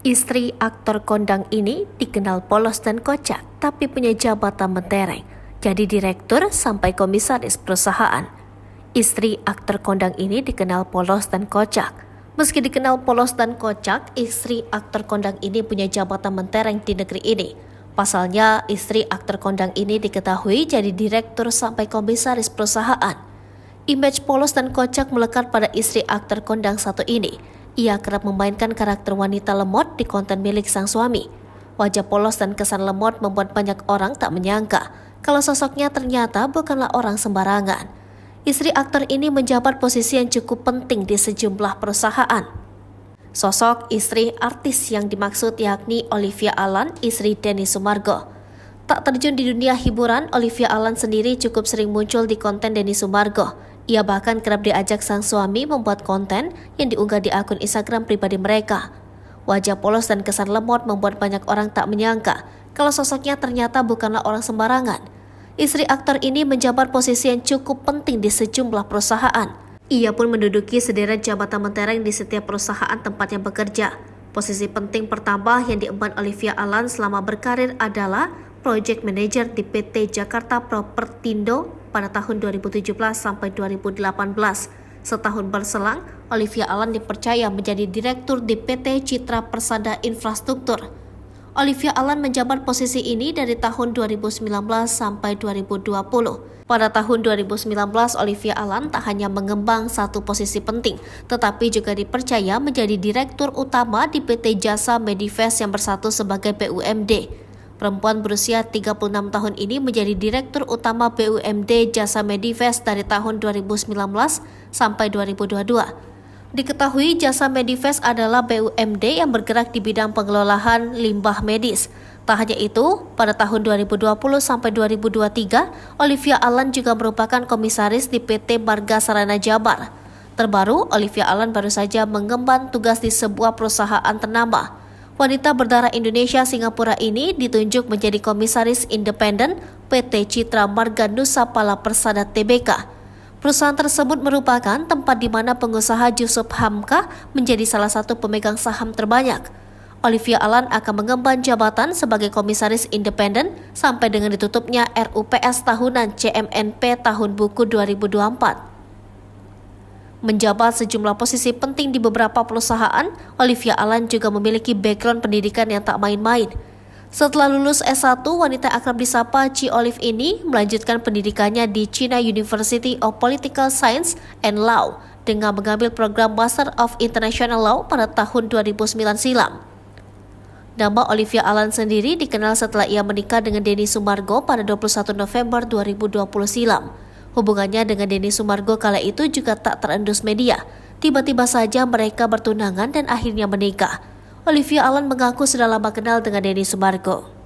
Istri aktor kondang ini dikenal polos dan kocak, tapi punya jabatan mentereng, jadi direktur sampai komisaris perusahaan. Istri aktor kondang ini dikenal polos dan kocak. Meski dikenal polos dan kocak, istri aktor kondang ini punya jabatan mentereng di negeri ini. Pasalnya, istri aktor kondang ini diketahui jadi direktur sampai komisaris perusahaan. Image polos dan kocak melekat pada istri aktor kondang satu ini. Ia kerap memainkan karakter wanita lemot di konten milik sang suami. Wajah polos dan kesan lemot membuat banyak orang tak menyangka kalau sosoknya ternyata bukanlah orang sembarangan. Istri aktor ini menjabat posisi yang cukup penting di sejumlah perusahaan. Sosok istri artis yang dimaksud yakni Olivia Allan, istri Denny Sumargo. Tak terjun di dunia hiburan, Olivia Allan sendiri cukup sering muncul di konten Denny Sumargo. Ia bahkan kerap diajak sang suami membuat konten yang diunggah di akun Instagram pribadi mereka. Wajah polos dan kesan lemot membuat banyak orang tak menyangka kalau sosoknya ternyata bukanlah orang sembarangan. Istri aktor ini menjabat posisi yang cukup penting di sejumlah perusahaan. Ia pun menduduki sederet jabatan mentereng di setiap perusahaan tempatnya bekerja. Posisi penting pertama yang diemban Olivia Allan selama berkarir adalah Project Manager di PT Jakarta Propertindo pada tahun 2017 sampai 2018. Setahun berselang, Olivia Allan dipercaya menjadi direktur di PT Citra Persada Infrastruktur. Olivia Allan menjabat posisi ini dari tahun 2019 sampai 2020. Pada tahun 2019, Olivia Allan tak hanya mengembang satu posisi penting, tetapi juga dipercaya menjadi direktur utama di PT Jasa Medifest yang bersatu sebagai BUMD. Perempuan berusia 36 tahun ini menjadi direktur utama BUMD Jasa Medifest dari tahun 2019 sampai 2022. Diketahui Jasa Medifest adalah BUMD yang bergerak di bidang pengelolaan limbah medis. Tak hanya itu, pada tahun 2020 sampai 2023, Olivia Allan juga merupakan komisaris di PT Marga Sarana Jabar. Terbaru, Olivia Allan baru saja mengemban tugas di sebuah perusahaan ternama. Wanita berdarah Indonesia Singapura ini ditunjuk menjadi komisaris independen PT Citra Marga Nusa Pala Persada Tbk. Perusahaan tersebut merupakan tempat di mana pengusaha Yusuf Hamka menjadi salah satu pemegang saham terbanyak. Olivia Allan akan mengemban jabatan sebagai komisaris independen sampai dengan ditutupnya RUPS tahunan CMNP tahun buku 2024. Menjabat sejumlah posisi penting di beberapa perusahaan, Olivia Allan juga memiliki background pendidikan yang tak main-main. Setelah lulus S1, wanita akrab disapa Ci Olive ini melanjutkan pendidikannya di China University of Political Science and Law dengan mengambil program Master of International Law pada tahun 2009 silam. Nama Olivia Allan sendiri dikenal setelah ia menikah dengan Denny Sumargo pada 21 November 2020 silam. Hubungannya dengan Denny Sumargo kala itu juga tak terendus media. Tiba-tiba saja mereka bertunangan dan akhirnya menikah. Olivia Allan mengaku sudah lama kenal dengan Denny Sumargo.